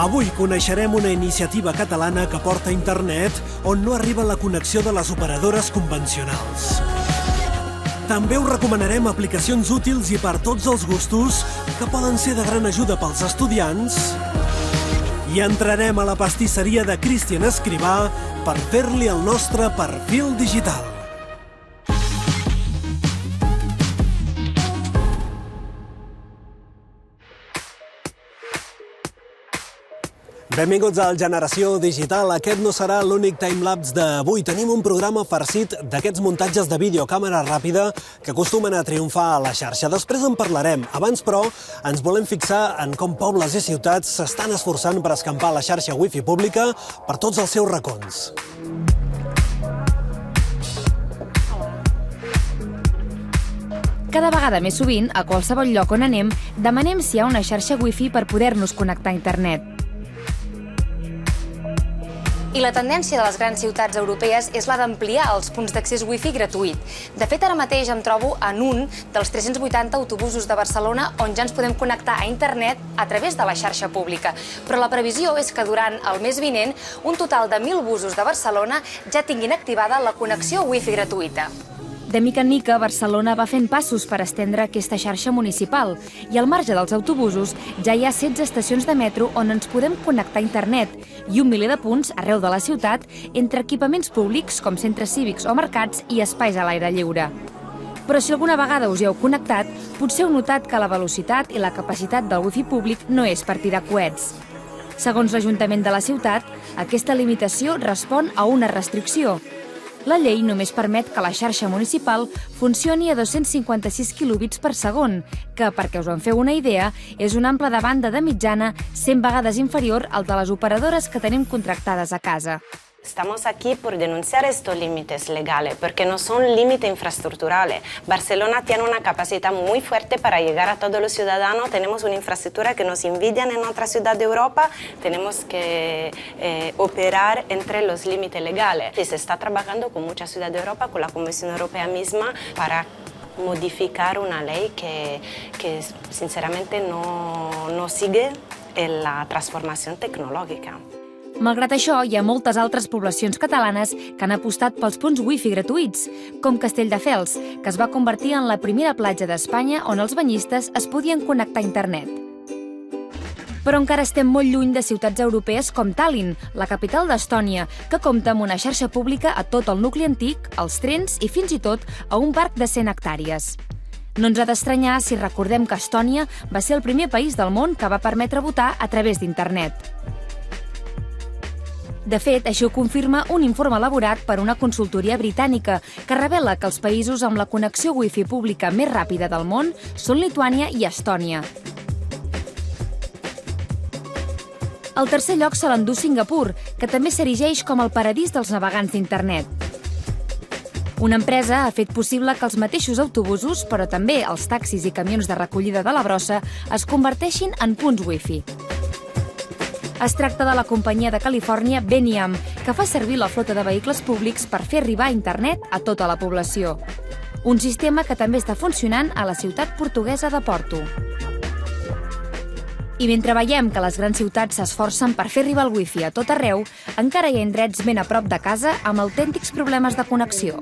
Avui coneixerem una iniciativa catalana que porta internet on no arriba la connexió de les operadores convencionals. També us recomanarem aplicacions útils i per tots els gustos que poden ser de gran ajuda pels estudiants. I entrarem a la pastisseria de Cristian Escrivà per fer-li el nostre perfil digital. Benvinguts al Generació Digital. Aquest no serà l'únic timelapse d'avui. Tenim un programa farcit d'aquests muntatges de vídeo a càmera ràpida que acostumen a triomfar a la xarxa. Després en parlarem. Abans, però, ens volem fixar en com pobles i ciutats s'estan esforçant per escampar la xarxa wifi pública per tots els seus racons. Cada vegada més sovint, a qualsevol lloc on anem, demanem si hi ha una xarxa wifi per poder-nos connectar a internet. I la tendència de les grans ciutats europees és la d'ampliar els punts d'accés wifi gratuït. De fet, ara mateix em trobo en un dels 380 autobusos de Barcelona on ja ens podem connectar a internet a través de la xarxa pública. Però la previsió és que durant el mes vinent un total de 1.000 busos de Barcelona ja tinguin activada la connexió wifi gratuïta. De mica en mica, Barcelona va fent passos per estendre aquesta xarxa municipal i al marge dels autobusos ja hi ha 16 estacions de metro on ens podem connectar a internet i un miler de punts arreu de la ciutat entre equipaments públics com centres cívics o mercats i espais a l'aire lliure. Però si alguna vegada us hi heu connectat, potser heu notat que la velocitat i la capacitat del wifi públic no és per tirar coets. Segons l'Ajuntament de la ciutat, aquesta limitació respon a una restricció. La llei només permet que la xarxa municipal funcioni a 256 kilobits per segon, que, perquè us en feu una idea, és un ample de banda de mitjana 100 vegades inferior al de les operadores que tenim contractades a casa. Estamos aquí por denunciar estos límites legales, porque no son límites infraestructurales. Barcelona tiene una capacidad muy fuerte para llegar a todos los ciudadanos. Tenemos una infraestructura que nos envidian en otra ciudad de Europa. Tenemos que operar entre los límites legales. Y se está trabajando con muchas ciudades de Europa, con la Comisión Europea misma, para modificar una ley que sinceramente no sigue en la transformación tecnológica. Malgrat això, hi ha moltes altres poblacions catalanes que han apostat pels punts wifi gratuïts, com Castelldefels, que es va convertir en la primera platja d'Espanya on els banyistes es podien connectar a internet. Però encara estem molt lluny de ciutats europees com Tallinn, la capital d'Estònia, que compta amb una xarxa pública a tot el nucli antic, als trens i fins i tot a un parc de 100 hectàrees. No ens ha d'estranyar si recordem que Estònia va ser el primer país del món que va permetre votar a través d'internet. De fet, això ho confirma un informe elaborat per una consultoria britànica que revela que els països amb la connexió wifi pública més ràpida del món són Lituània i Estònia. Al tercer lloc se l'endú Singapur, que també s'erigeix com el paradís dels navegants d'internet. Una empresa ha fet possible que els mateixos autobusos, però també els taxis i camions de recollida de la brossa, es converteixin en punts wifi. Es tracta de la companyia de Califòrnia Beniam, que fa servir la flota de vehicles públics per fer arribar internet a tota la població. Un sistema que també està funcionant a la ciutat portuguesa de Porto. I mentre veiem que les grans ciutats s'esforcen per fer arribar el wifi a tot arreu, encara hi ha indrets ben a prop de casa amb autèntics problemes de connexió.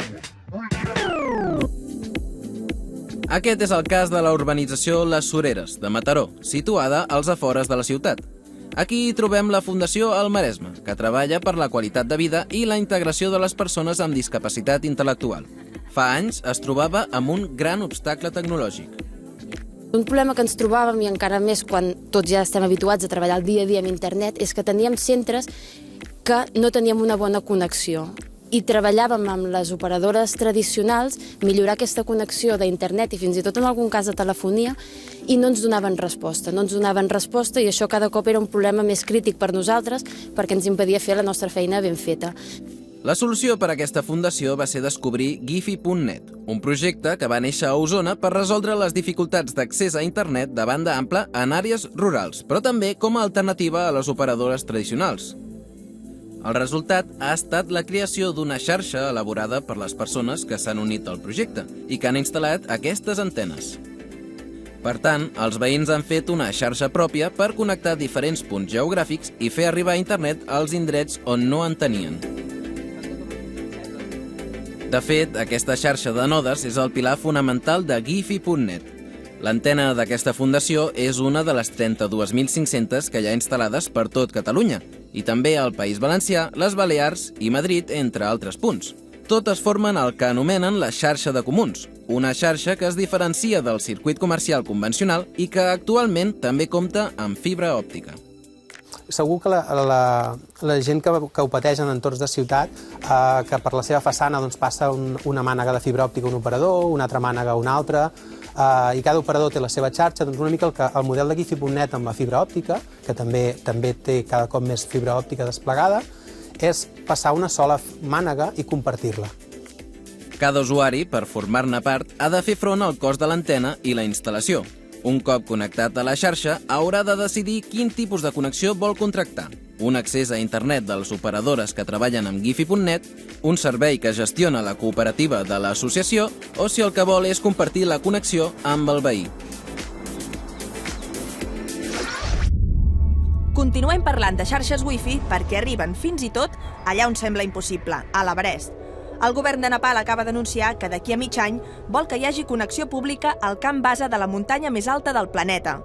Aquest és el cas de la urbanització Les Sureres, de Mataró, situada als afores de la ciutat. Aquí hi trobem la Fundació El Maresme, que treballa per la qualitat de vida i la integració de les persones amb discapacitat intel·lectual. Fa anys es trobava amb un gran obstacle tecnològic. Un problema que ens trobàvem, i encara més quan tots ja estem habituats a treballar el dia a dia amb internet, és que teníem centres que no teníem una bona connexió. I treballàvem amb les operadores tradicionals millorar aquesta connexió d'internet i fins i tot en algun cas de telefonia i no ens donaven resposta. No ens donaven resposta i això cada cop era un problema més crític per nosaltres perquè ens impedia fer la nostra feina ben feta. La solució per a aquesta fundació va ser descobrir Gifi.net, un projecte que va néixer a Osona per resoldre les dificultats d'accés a internet de banda ampla en àrees rurals, però també com a alternativa a les operadores tradicionals. El resultat ha estat la creació d'una xarxa elaborada per les persones que s'han unit al projecte i que han instal·lat aquestes antenes. Per tant, els veïns han fet una xarxa pròpia per connectar diferents punts geogràfics i fer arribar internet als indrets on no en tenien. De fet, aquesta xarxa de nodes és el pilar fonamental de Giphy.net. L'antena d'aquesta fundació és una de les 32.500 que hi ha instal·lades per tot Catalunya, i també al País Valencià, les Balears i Madrid, entre altres punts. Totes formen el que anomenen la xarxa de comuns, una xarxa que es diferencia del circuit comercial convencional i que actualment també compta amb fibra òptica. Segur que la gent que ho pateix en entorns de ciutat, que per la seva façana passa una mànega de fibra òptica a un operador, una altra mànega a un altre, i cada operador té la seva xarxa, doncs una mica el model de Giphy.net amb la fibra òptica, que també té cada cop més fibra òptica desplegada, és passar una sola mànega i compartir-la. Cada usuari, per formar-ne part, ha de fer front al cost de l'antena i la instal·lació. Un cop connectat a la xarxa, haurà de decidir quin tipus de connexió vol contractar. Un accés a internet de les operadores que treballen amb Giphy.net, un servei que gestiona la cooperativa de l'associació, o si el que vol és compartir la connexió amb el veí. Continuem parlant de xarxes Wi-Fi perquè arriben fins i tot allà on sembla impossible, a l'Everest. El govern de Nepal acaba d'anunciar que d'aquí a mig any vol que hi hagi connexió pública al camp base de la muntanya més alta del planeta.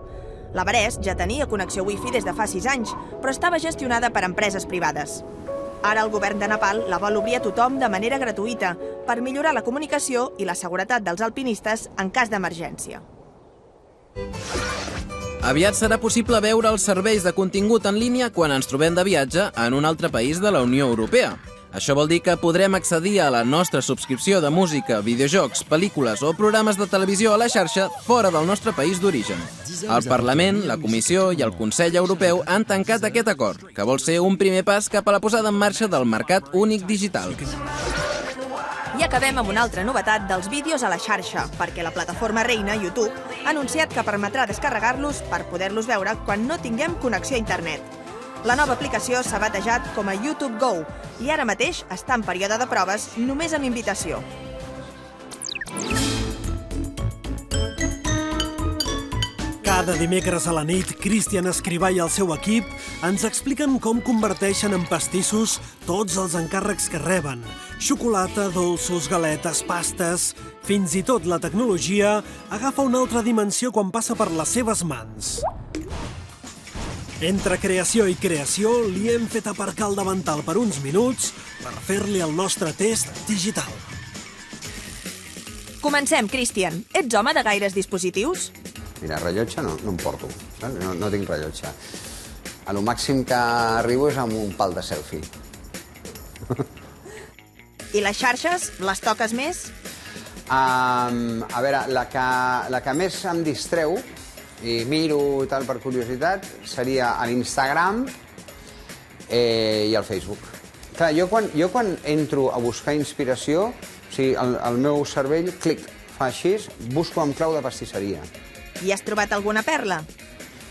L'Everest ja tenia connexió Wi-Fi des de fa 6 anys, però estava gestionada per empreses privades. Ara el govern de Nepal la vol obrir a tothom de manera gratuïta per millorar la comunicació i la seguretat dels alpinistes en cas d'emergència. Aviat serà possible veure els serveis de contingut en línia quan ens trobem de viatge en un altre país de la Unió Europea. Això vol dir que podrem accedir a la nostra subscripció de música, videojocs, pel·lícules o programes de televisió a la xarxa fora del nostre país d'origen. El Parlament, la Comissió i el Consell Europeu han tancat aquest acord, que vol ser un primer pas cap a la posada en marxa del mercat únic digital. I acabem amb una altra novetat dels vídeos a la xarxa, perquè la plataforma reina, YouTube, ha anunciat que permetrà descarregar-los per poder-los veure quan no tinguem connexió a internet. La nova aplicació s'ha batejat com a YouTube Go i ara mateix està en període de proves només amb invitació. Cada dimecres a la nit, Cristian Escrivà i el seu equip ens expliquen com converteixen en pastissos tots els encàrrecs que reben. Xocolata, dolços, galetes, pastes... Fins i tot la tecnologia agafa una altra dimensió quan passa per les seves mans. Entre creació i creació, li hem fet aparcar el davantal per uns minuts per fer-li el nostre test digital. Comencem, Cristian. Ets home de gaires dispositius? Mira, rellotge no em porto, no tinc rellotge. A lo màxim que arribo és amb un pal de selfie. I les xarxes, les toques més? A veure, la que més em distreu i miro i tal per curiositat seria l'Instagram i el Facebook. Clar, jo quan entro a buscar inspiració, o sigui, el meu cervell, clic, fa així, busco amb clau de pastisseria. I has trobat alguna perla?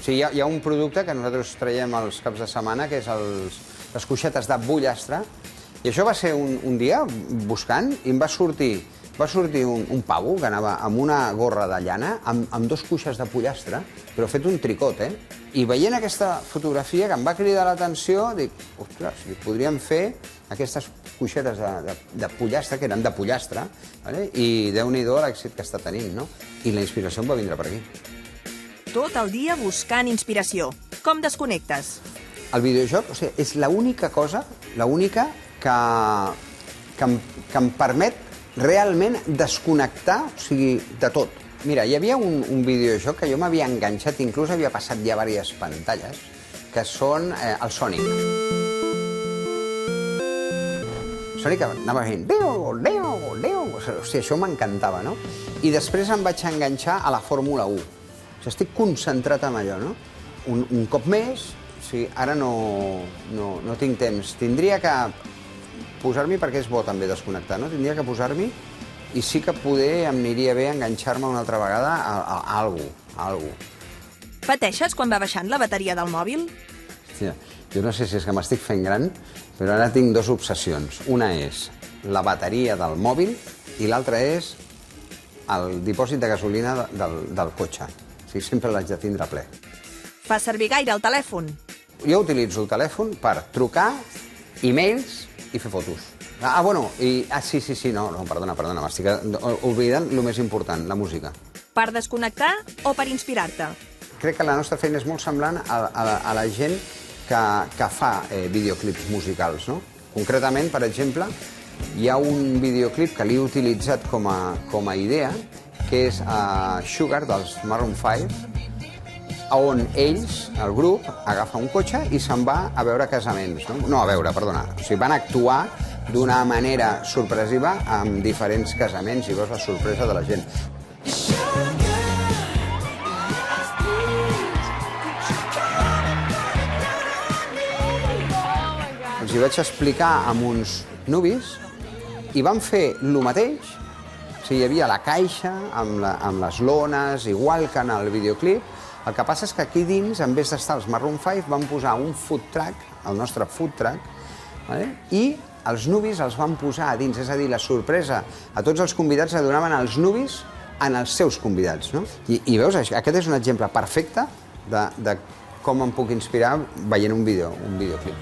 Sí, hi ha un producte que nosaltres traiem els caps de setmana, que és les cuixetes de pollastre, i això va ser un dia buscant i em va sortir un pavo que anava amb una gorra de llana, amb 2 cuixes de pollastre, però fet un tricot, I veient aquesta fotografia que em va cridar l'atenció, dic, ostres, podríem fer aquestes cuixetes de pollastre, que eren de pollastre, i Déu-n'hi-do l'èxit que està tenint, no? I la inspiració em va vindre per aquí. Tot el dia buscant inspiració. Com desconnectes? El videojoc, o sigui, és l'única cosa, l'única que em permet realment desconnectar, o sigui, de tot. Mira, hi havia un videojoc que jo m'havia enganxat, inclús havia passat ja diverses pantalles, que són el Sonic. Sonic anava fent Leo, o sigui, això m'encantava, no? I després em vaig enganxar a la Fórmula 1. O sigui, estic concentrat en allò, no? Un cop més, o sigui, ara no tinc temps. Tindria que posar-m'hi, perquè és bo també desconnectar, no? Tindria que posar-m'hi i sí que poder em aniria bé enganxar-me una altra vegada a algú. Pateixes quan va baixant la bateria del mòbil? Hòstia, jo no sé si és que m'estic fent gran, però ara tinc 2 obsessions. Una és la bateria del mòbil i l'altra és el dipòsit de gasolina del cotxe. O sigui, sempre l'haig de tindre ple. Fa servir gaire el telèfon? Jo utilitzo el telèfon per trucar, e-mails i fer fotos. Sí, no, perdona, m'estic oblidant el més important, la música. Per desconnectar o per inspirar-te? Crec que la nostra feina és molt semblant a la gent que fa videoclips musicals, no? Concretament, per exemple, hi ha un videoclip que l'he utilitzat com a idea, que és Sugar, dels Maroon 5, on ells, el grup, agafa un cotxe i se'n va a veure casaments. No a veure, perdona. O sigui, van actuar d'una manera sorpresiva amb diferents casaments i veus la sorpresa de la gent. Els hi vaig explicar amb uns nuvis i van fer el mateix. O sigui, hi havia la caixa amb les lones, igual que en el videoclip. El que passa és que aquí dins, en vez d'estar els Maroon 5, van posar un food truck, el nostre food truck, i els nuvis els van posar a dins. És a dir, la sorpresa a tots els convidats la donaven als nuvis en els seus convidats. I veus, aquest és un exemple perfecte de com em puc inspirar veient un videoclip.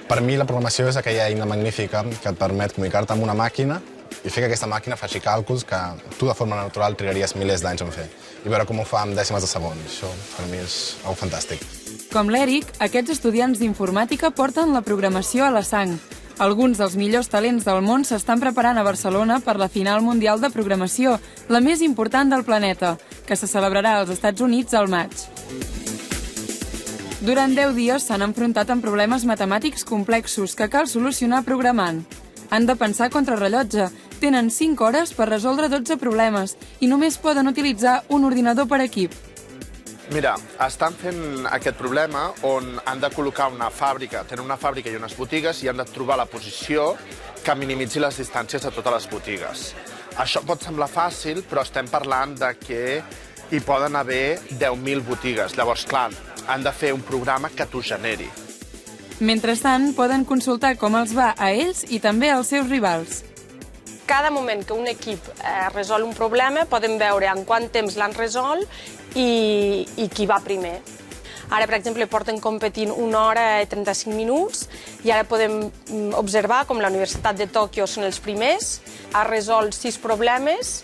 Per mi la programació és aquella eina magnífica que et permet comunicar-te amb una màquina i fer que aquesta màquina faci càlculs que tu de forma natural trigaries milers d'anys en fer i veure com ho fa en dècimes de segon. Això per mi és algo fantàstic. Com l'Eric, aquests estudiants d'informàtica porten la programació a la sang. Alguns dels millors talents del món s'estan preparant a Barcelona per la final mundial de programació, la més important del planeta, que se celebrarà als Estats Units al maig. Durant 10 dies s'han enfrontat amb problemes matemàtics complexos que cal solucionar programant. Han de pensar contrarrellotge, tenen 5 hores per resoldre 12 problemes i només poden utilitzar un ordinador per equip. Mira, estan fent aquest problema on han de col·locar una fàbrica, tenen una fàbrica i unes botigues i han de trobar la posició que minimitzi les distàncies a totes les botigues. Això pot semblar fàcil, però estem parlant de que hi poden haver 10.000 botigues. Llavors, clar, han de fer un programa que t'ho generi. Mentrestant, poden consultar com els va a ells i també als seus rivals. Cada moment que un equip resol un problema, podem veure en quant temps l'han resolt i qui va primer. Ara, per exemple, porten competint 1 hora i 35 minuts i ara podem observar com la Universitat de Tòquio són els primers, ha resolt 6 problemes,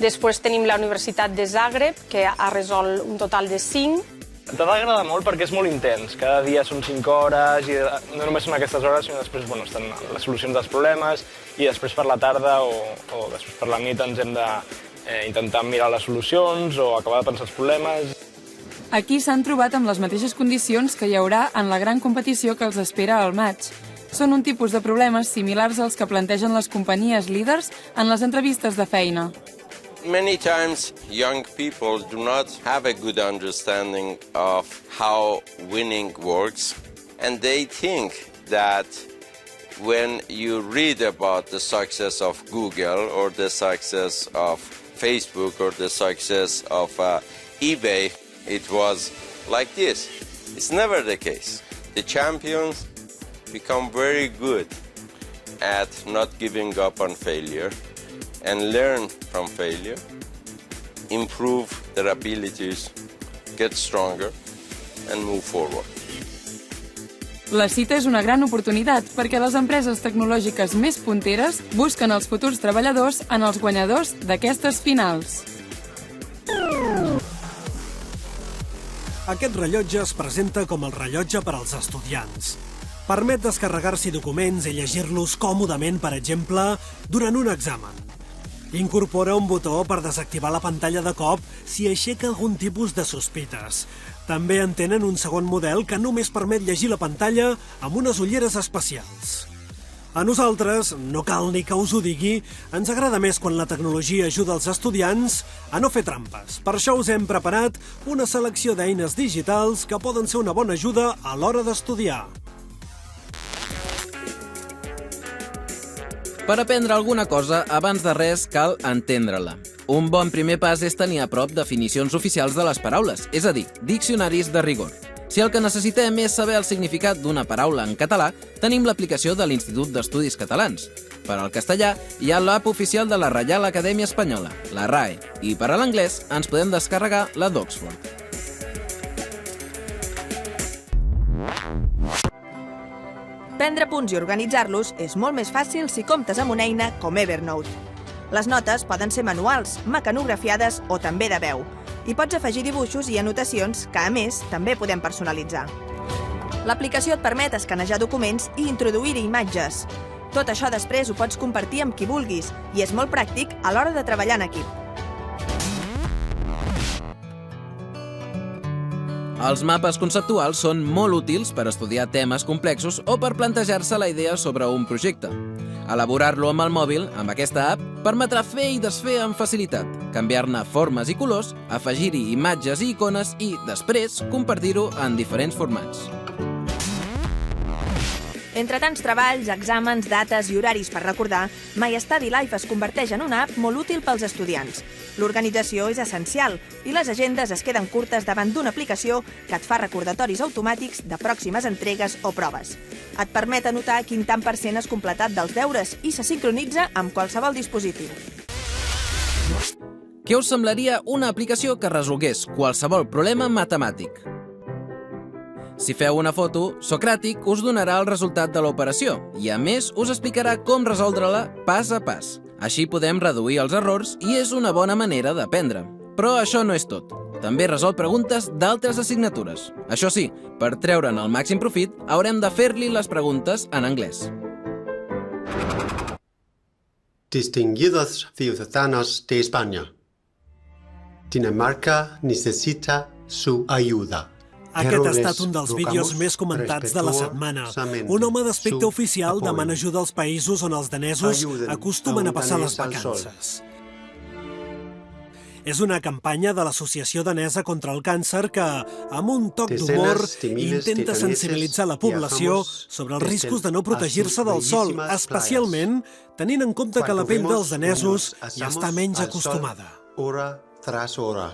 després tenim la Universitat de Zagreb, que ha resolt un total de 5. T'ha d'agradar molt perquè és molt intens. Cada dia són 5 hores i no només són aquestes hores, sinó després estan les solucions dels problemes i després per la tarda o després per la nit ens hem d'intentar mirar les solucions o acabar de pensar els problemes. Aquí s'han trobat amb les mateixes condicions que hi haurà en la gran competició que els espera al maig. Són un tipus de problemes similars als que plantegen les companyies líders en les entrevistes de feina. Many times young people do not have a good understanding of how winning works, and they think that when you read about the success of Google or the success of Facebook or the success of eBay, it was like this. It's never the case. The champions become very good at not giving up on failure and learn from failure, improve their abilities, get stronger, and move forward. La cita és una gran oportunitat perquè les empreses tecnològiques més punteres busquen els futurs treballadors en els guanyadors d'aquestes finals. Aquest rellotge es presenta com el rellotge per als estudiants. Permet descarregar-s'hi documents i llegir-los còmodament, per exemple, durant un examen. Incorpora un botó per desactivar la pantalla de cop si aixeca algun tipus de sospites. També en tenen un segon model que només permet llegir la pantalla amb unes ulleres especials. A nosaltres, no cal ni que us ho digui, ens agrada més quan la tecnologia ajuda els estudiants a no fer trampes. Per això us hem preparat una selecció d'eines digitals que poden ser una bona ajuda a l'hora d'estudiar. Per aprendre alguna cosa, abans de res cal entendre-la. Un bon primer pas és tenir a prop definicions oficials de les paraules, és a dir, diccionaris de rigor. Si el que necessitem és saber el significat d'una paraula en català, tenim l'aplicació de l'Institut d'Estudis Catalans. Per al castellà, hi ha l'app oficial de la Reial Acadèmia Espanyola, la RAE, i per a l'anglès ens podem descarregar la d'Oxford. Prendre punts i organitzar-los és molt més fàcil si comptes amb una eina com Evernote. Les notes poden ser manuals, mecanografiades o també de veu, i pots afegir dibuixos i anotacions que, a més, també podem personalitzar. L'aplicació et permet escanejar documents i introduir-hi imatges. Tot això després ho pots compartir amb qui vulguis i és molt pràctic a l'hora de treballar en equip. Els mapes conceptuals són molt útils per estudiar temes complexos o per plantejar-se la idea sobre un projecte. Elaborar-lo amb el mòbil, amb aquesta app, permetrà fer i desfer amb facilitat, canviar-ne formes i colors, afegir-hi imatges i icones i, després, compartir-ho en diferents formats. Entre tants treballs, exàmens, dates i horaris per recordar, MyStudyLife es converteix en una app molt útil pels estudiants. L'organització és essencial i les agendes es queden curtes davant d'una aplicació que et fa recordatoris automàtics de pròximes entregues o proves. Et permet anotar quin tant % has completat dels deures i se sincronitza amb qualsevol dispositiu. Què us semblaria una aplicació que resolgués qualsevol problema matemàtic? Si feu una foto, Socràtic us donarà el resultat de l'operació i, a més, us explicarà com resoldre-la pas a pas. Així podem reduir els errors i és una bona manera d'aprendre. Però això no és tot. També resol preguntes d'altres assignatures. Això sí, per treure'n el màxim profit, haurem de fer-li les preguntes en anglès. Distinguidos ciudadanos de España, Dinamarca necesita su ayuda. Aquest ha estat un dels vídeos més comentats de la setmana. Un home d'aspecte oficial demana ajuda als països on els danesos acostumen a passar les vacances. És una campanya de l'Associació Danesa contra el Càncer que, amb un toc d'humor, intenta sensibilitzar la població sobre els riscos de no protegir-se del sol, especialment tenint en compte que la pell dels danesos ja està menys acostumada. Hora tras hora.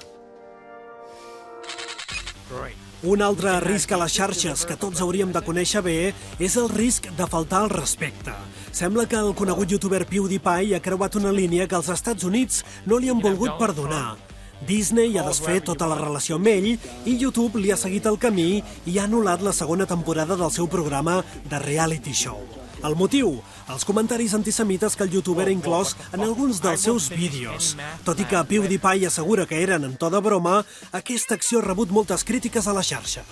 Un altre risc a les xarxes que tots hauríem de conèixer bé és el risc de faltar al respecte. Sembla que el conegut youtuber PewDiePie ha creuat una línia que els Estats Units no li han volgut perdonar. Disney ha desfet tota la relació amb ell i YouTube li ha seguit el camí i ha anul·lat la segona temporada del seu programa de reality show. El motiu? Els comentaris antisemites que el youtuber ha inclòs en alguns dels seus vídeos. Tot i que PewDiePie assegura que eren en to de broma, aquesta acció ha rebut moltes crítiques a la xarxa.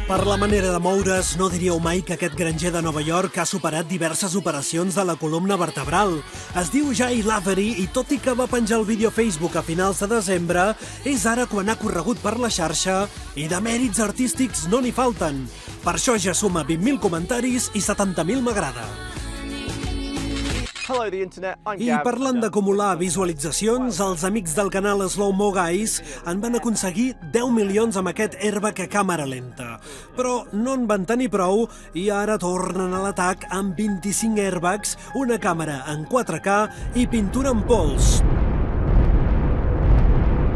Per la manera de moure's, no diríeu mai que aquest granger de Nova York ha superat diverses operacions de la columna vertebral. Es diu Jay Lavery i tot i que va penjar el vídeo a Facebook a finals de desembre, és ara quan ha corregut per la xarxa i de mèrits artístics no n'hi falten. Per això ja suma 20.000 comentaris i 70.000 m'agrada. I parlant d'acumular visualitzacions, els amics del canal Slow Mo Guys en van aconseguir 10 milions amb aquest airbag a càmera lenta. Però no en van tenir prou i ara tornen a l'atac amb 25 airbags, una càmera en 4K i pintura en pols.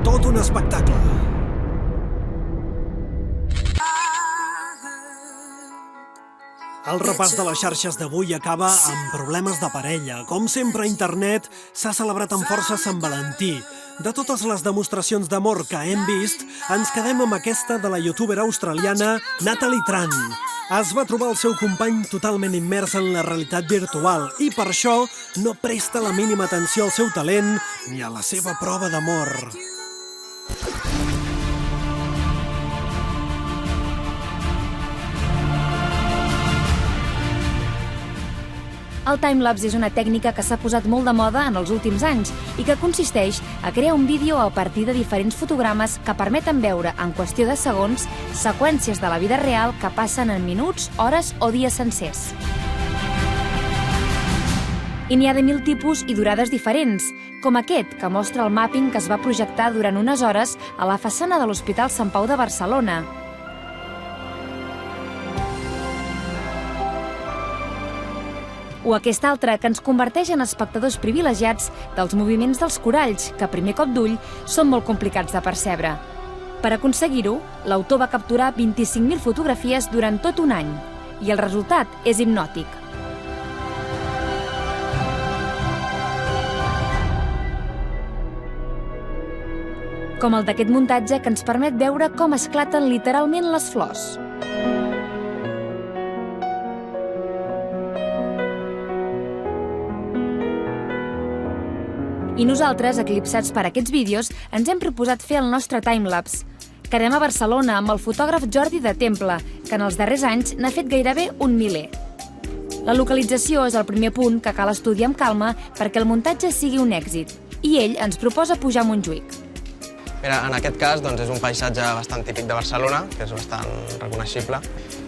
Tot un espectacle. El repàs de les xarxes d'avui acaba amb problemes de parella. Com sempre, a internet s'ha celebrat amb força Sant Valentí. De totes les demostracions d'amor que hem vist, ens quedem amb aquesta de la youtuber australiana Natalie Tran. Es va trobar el seu company totalment immers en la realitat virtual i per això no presta la mínima atenció al seu talent ni a la seva prova d'amor. El timelapse és una tècnica que s'ha posat molt de moda en els últims anys i que consisteix a crear un vídeo a partir de diferents fotogrames que permeten veure, en qüestió de segons, seqüències de la vida real que passen en minuts, hores o dies sencers. I n'hi ha de 1000 tipus i durades diferents, com aquest, que mostra el màpping que es va projectar durant unes hores a la façana de l'Hospital Sant Pau de Barcelona. O aquest altre, que ens converteix en espectadors privilegiats dels moviments dels coralls, que a primer cop d'ull són molt complicats de percebre. Per aconseguir-ho, l'autor va capturar 25.000 fotografies durant tot un any, i el resultat és hipnòtic. Com el d'aquest muntatge que ens permet veure com esclaten literalment les flors. I nosaltres, eclipsats per aquests vídeos, ens hem proposat fer el nostre timelapse. Quedem a Barcelona amb el fotògraf Jordi de Temple, que en els darrers anys n'ha fet gairebé un miler. La localització és el primer punt que cal estudiar amb calma perquè el muntatge sigui un èxit, i ell ens proposa pujar a Montjuïc. En aquest cas és un paisatge bastant típic de Barcelona, que és bastant reconeixible.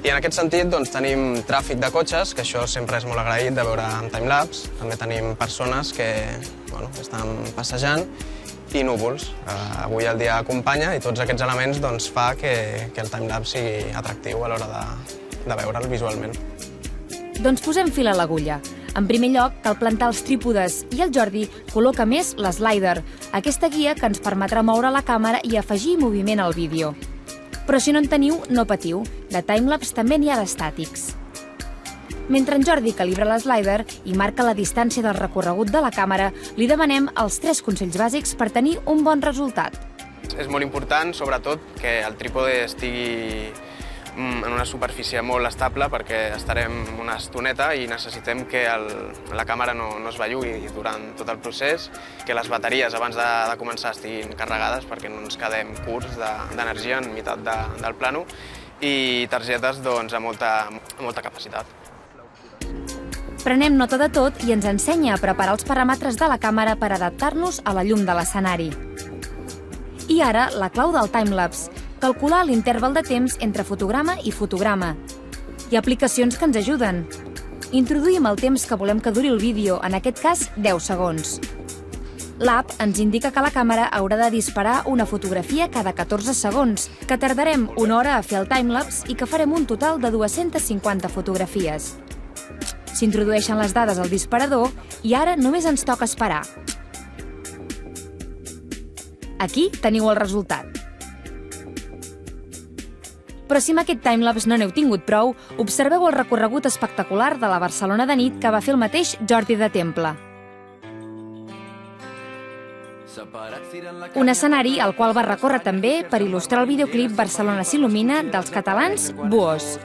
I en aquest sentit tenim tràfic de cotxes, que això sempre és molt agraït de veure en timelapse. També tenim persones que estan passejant i núvols. Avui el dia acompanya i tots aquests elements fa que el timelapse sigui atractiu a l'hora de veure'l visualment. Doncs posem fil a l'agulla. En primer lloc, cal plantar els trípodes i el Jordi col·loca més l'slider, aquesta guia que ens permetrà moure la càmera i afegir moviment al vídeo. Però si no en teniu, no patiu. De timelapse també n'hi ha d'estàtics. Mentre en Jordi calibra l'slider i marca la distància del recorregut de la càmera, li demanem els 3 consells bàsics per tenir un bon resultat. És molt important, sobretot, que el trípode estigui en una superfície molt estable perquè estarem una estoneta i necessitem que la càmera no es bellugui durant tot el procés, que les bateries abans de començar estiguin carregades perquè no ens quedem curts d'energia en meitat del plano i targetes amb molta capacitat. Prenem nota de tot i ens ensenya a preparar els paràmetres de la càmera per adaptar-nos a la llum de l'escenari. I ara, la clau del timelapse, calcular l'interval de temps entre fotograma i fotograma. Hi ha aplicacions que ens ajuden. Introduïm el temps que volem que duri el vídeo, en aquest cas 10 segons. L'app ens indica que la càmera haurà de disparar una fotografia cada 14 segons, que tardarem una hora a fer el timelapse i que farem un total de 250 fotografies. S'introdueixen les dades al disparador i ara només ens toca esperar. Aquí teniu el resultat. Però si amb aquest timelapse no n'heu tingut prou, observeu el recorregut espectacular de la Barcelona de nit que va fer el mateix Jordi de Temple. Un escenari al qual va recórrer també per il·lustrar el videoclip Barcelona s'il·lumina dels catalans Buos.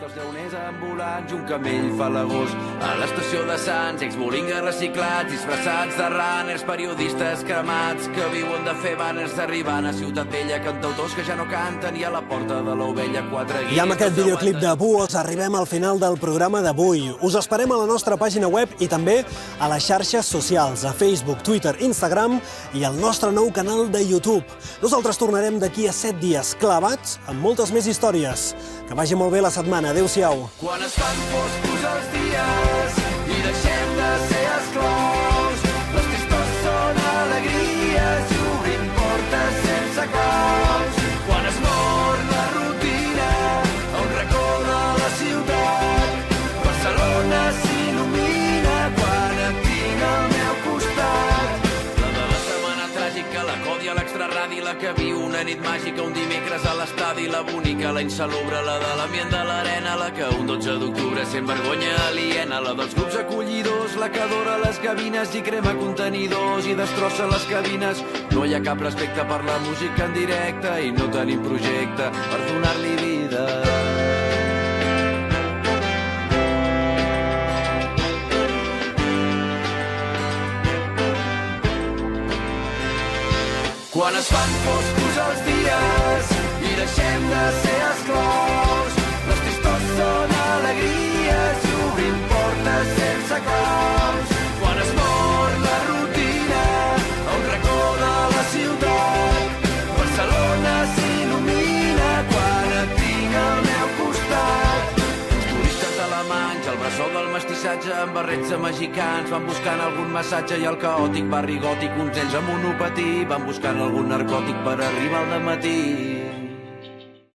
I un camell fa l'agost a l'estació de Sants, exbolingues reciclats, disfressats de runners, periodistes cremats que viuen de fer banners arribant a Ciutat Vella, cantautors que ja no canten i a la porta de l'Ovella 4 guies. I amb aquest videoclip de Buos arribem al final del programa d'avui. Us esperem a la nostra pàgina web i també a les xarxes socials, a Facebook, Twitter, Instagram i al nostre nou canal de YouTube. Nosaltres tornarem d'aquí a 7 dies, clavats amb moltes més històries. Que vagi molt bé la setmana. Adéu-siau. Quan es fan foscos els dies i deixem de ser esclaus, les tristors són alegries i obrim portes sense claus. Quan es mor la rutina a un racó de la ciutat, Barcelona s'il·lumina quan et tinc al meu costat. La de la setmana tràgica, la còdia, l'extraradi, la que viu una nit màgica, un dimecres a l'estadi, la bonica, la insalubre, la de l'ambient de l'arena, la que un 12 d'octubre sent vergonya aliena, la dels grups acollidors, la que adora les cabines i crema contenidors i destrossa les cabines. No hi ha cap respecte per la música en directe i no tenim projecte per donar-li vida. Quan es fan foscos els dies i deixem de ser esclaus, les tristors són alegries i obrim portes sense claus. alemanys, el bressol del mestissatge amb barrets de mexicans, van buscant algun massatge i el caòtic barri gòtic, uns ells amb monopatí, van buscant algun narcòtic per arribar al dematí.